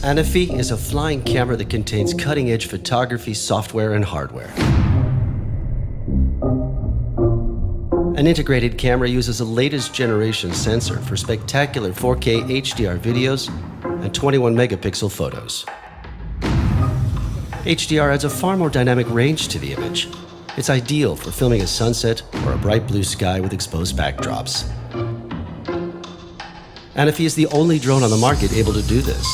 ANAFI is a flying camera that contains cutting-edge photography software and hardware. An integrated camera uses a latest generation sensor for spectacular 4K HDR videos and 21 megapixel photos. HDR adds a far more dynamic range to the image. It's ideal for filming a sunset or a bright blue sky with exposed backdrops. ANAFI is the only drone on the market able to do this.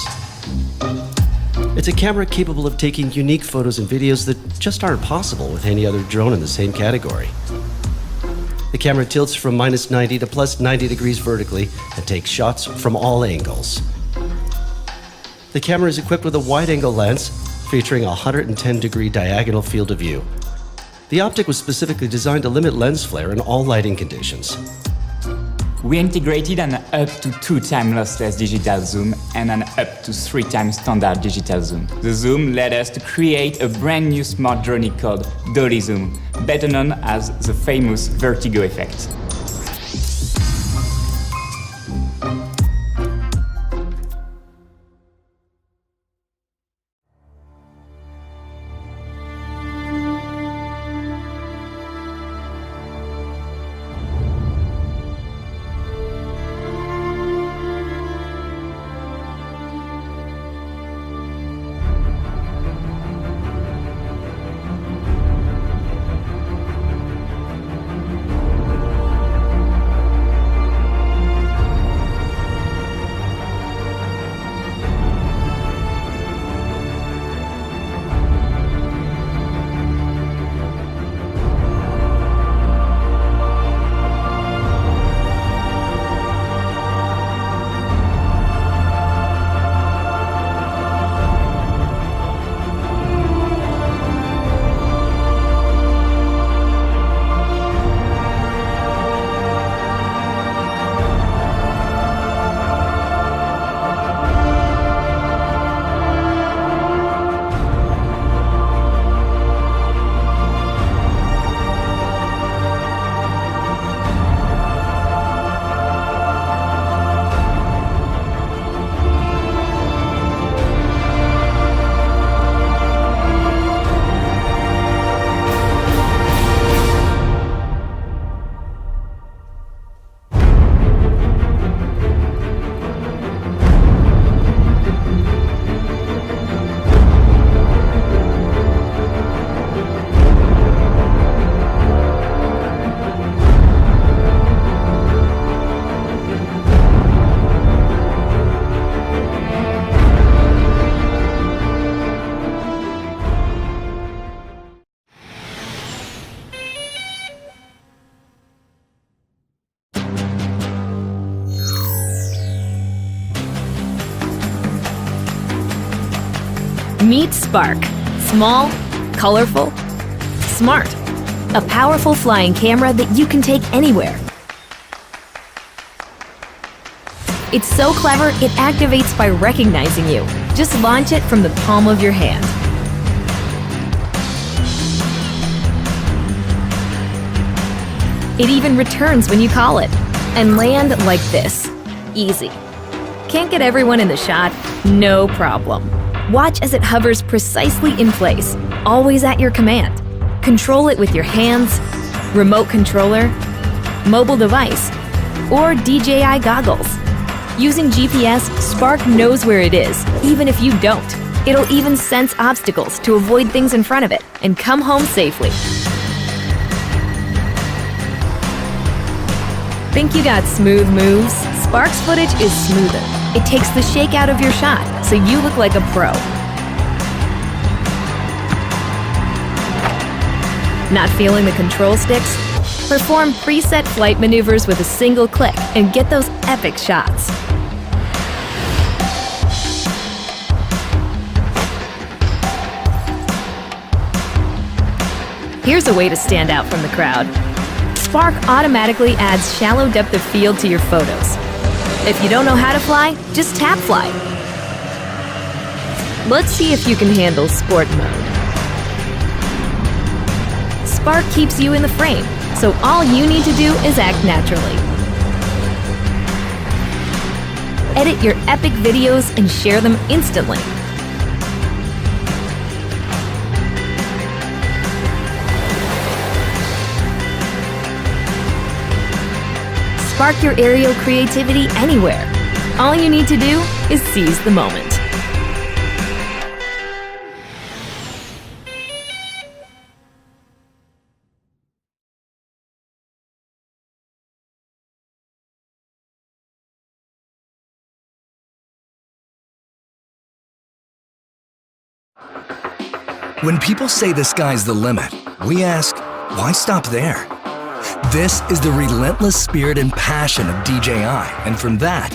It's a camera capable of taking unique photos and videos that just aren't possible with any other drone in the same category. The camera tilts from -90 to +90 degrees vertically and takes shots from all angles. The camera is equipped with a wide-angle lens featuring a 110-degree diagonal field of view. The optic was specifically designed to limit lens flare in all lighting conditions. We integrated an up to 2 times lossless digital zoom and an up to 3 times standard digital zoom. The zoom led us to create a brand new smart drone called dolly zoom, better known as the famous vertigo effect. Meet Spark. Small, colorful, smart. A powerful flying camera that you can take anywhere. It's so clever, it activates by recognizing you. Just launch it from the palm of your hand. It even returns when you call it. And land like this. Easy. Can't get everyone in the shot? No problem. Watch as it hovers precisely in place, always at your command. Control it with your hands, remote controller, mobile device, or DJI goggles. Using GPS, Spark knows where it is, even if you don't. It'll even sense obstacles to avoid things in front of it and come home safely. Think you got smooth moves? Spark's footage is smoother. It takes the shake out of your shot, so you look like a pro. Not feeling the control sticks? Perform preset flight maneuvers with a single click and get those epic shots. Here's a way to stand out from the crowd. Spark automatically adds shallow depth of field to your photos. If you don't know how to fly, just tap fly. Let's see if you can handle sport mode. Spark keeps you in the frame, so all you need to do is act naturally. Edit your epic videos and share them instantly. Spark your aerial creativity anywhere. All you need to do is seize the moment. When people say the sky's the limit, we ask, why stop there? This is the relentless spirit and passion of DJI, and from that,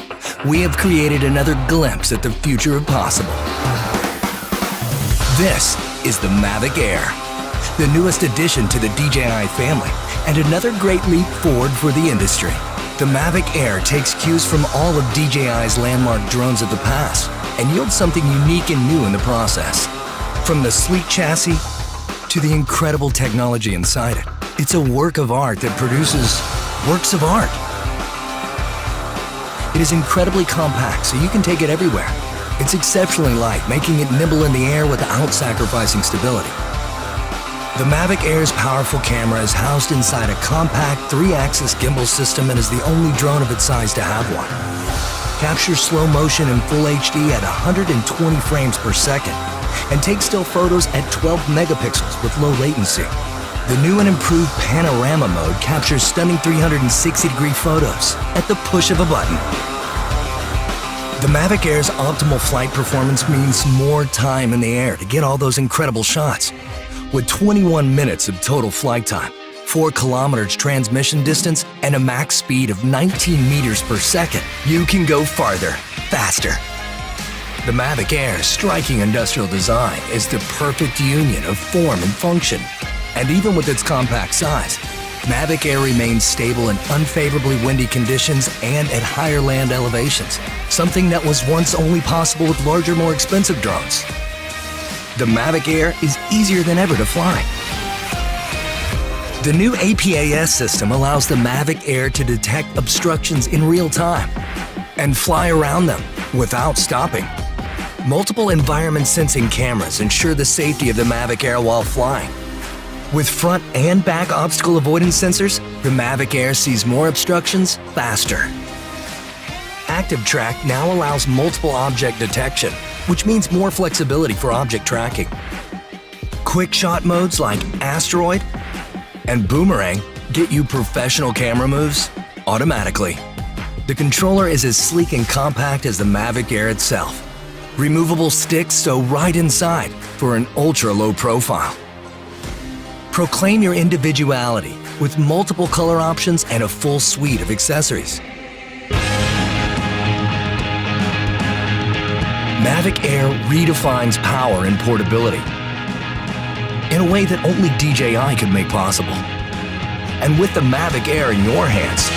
we have created another glimpse at the future of possible. This is the Mavic Air, the newest addition to the DJI family, and another great leap forward for the industry. The Mavic Air takes cues from all of DJI's landmark drones of the past and yields something unique and new in the process. From the sleek chassis to the incredible technology inside it, it's a work of art that produces works of art. It is incredibly compact, so you can take it everywhere. It's exceptionally light, making it nimble in the air without sacrificing stability. The Mavic Air's powerful camera is housed inside a compact 3-axis gimbal system and is the only drone of its size to have one. Captures slow motion in full HD at 120 frames per second and takes still photos at 12 megapixels with low latency. The new and improved panorama mode captures stunning 360-degree photos at the push of a button. The Mavic Air's optimal flight performance means more time in the air to get all those incredible shots. With 21 minutes of total flight time, 4 kilometers transmission distance, and a max speed of 19 meters per second, you can go farther, faster. The Mavic Air's striking industrial design is the perfect union of form and function. And even with its compact size, Mavic Air remains stable in unfavorably windy conditions and at higher land elevations, something that was once only possible with larger, more expensive drones. The Mavic Air is easier than ever to fly. The new APAS system allows the Mavic Air to detect obstructions in real time and fly around them without stopping. Multiple environment sensing cameras ensure the safety of the Mavic Air while flying. With front and back obstacle avoidance sensors, the Mavic Air sees more obstructions faster. Active Track now allows multiple object detection, which means more flexibility for object tracking. Quick shot modes like Asteroid and Boomerang get you professional camera moves automatically. The controller is as sleek and compact as the Mavic Air itself. Removable sticks sew right inside for an ultra-low profile. Proclaim your individuality with multiple color options and a full suite of accessories. Mavic Air redefines power and portability in a way that only DJI could make possible. And with the Mavic Air in your hands,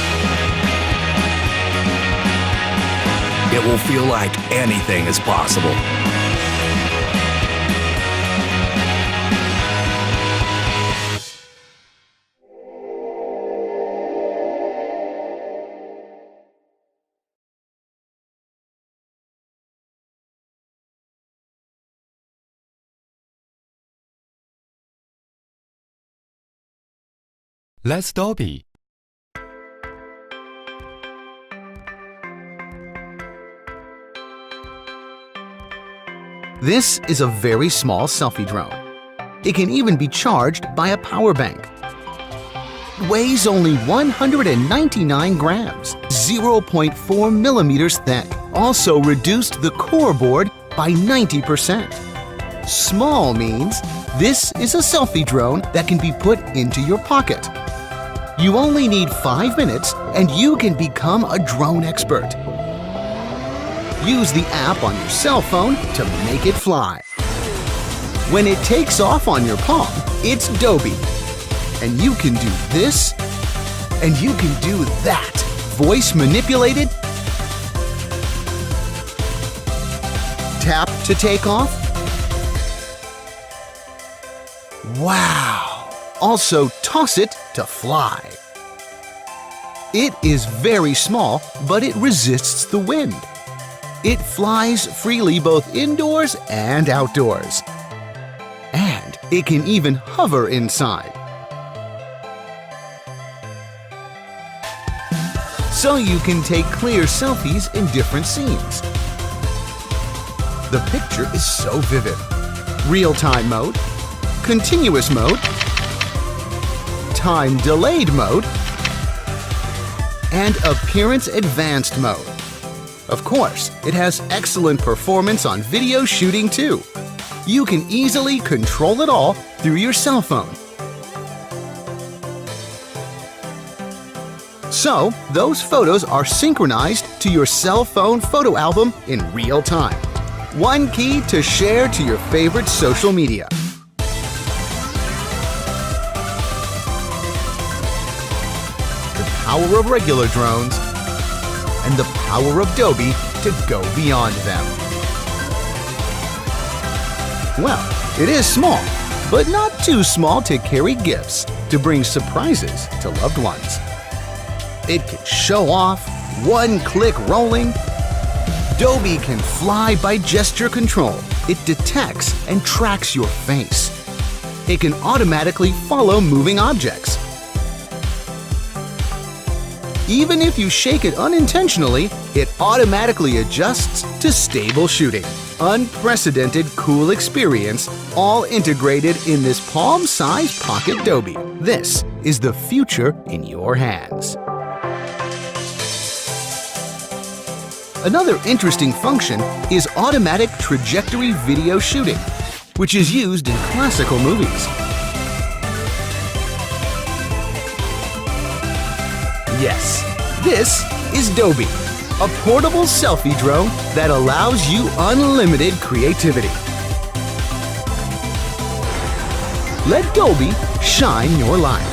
it will feel like anything is possible. Let's Dobby. This is a very small selfie drone. It can even be charged by a power bank. Weighs only 199 grams, 0.4 millimeters thick. Also reduced the core board by 90%. Small means this is a selfie drone that can be put into your pocket. You only need 5 minutes and you can become a drone expert. Use the app on your cell phone to make it fly. When it takes off on your palm, it's Dobby. And you can do this, and you can do that. Voice manipulated. Tap to take off. Wow! Also toss it to fly. It is very small, but it resists the wind. It flies freely both indoors and outdoors. And it can even hover inside. So you can take clear selfies in different scenes. The picture is so vivid. Real-time mode, continuous mode, time-delayed mode, and appearance advanced mode. Of course, it has excellent performance on video shooting too. You can easily control it all through your cell phone. So, those photos are synchronized to your cell phone photo album in real time. One key to share to your favorite social media. The power of regular drones and the power of Dobby to go beyond them. Well, it is small, but not too small to carry gifts to bring surprises to loved ones. It can show off, one-click rolling. Dobby can fly by gesture control. It detects and tracks your face. It can automatically follow moving objects. Even if you shake it unintentionally, it automatically adjusts to stable shooting. Unprecedented cool experience, all integrated in this palm-sized pocket Dobby. This is the future in your hands. Another interesting function is automatic trajectory video shooting, which is used in classical movies. Yes, this is Dobby, a portable selfie drone that allows you unlimited creativity. Let Dobby shine your light.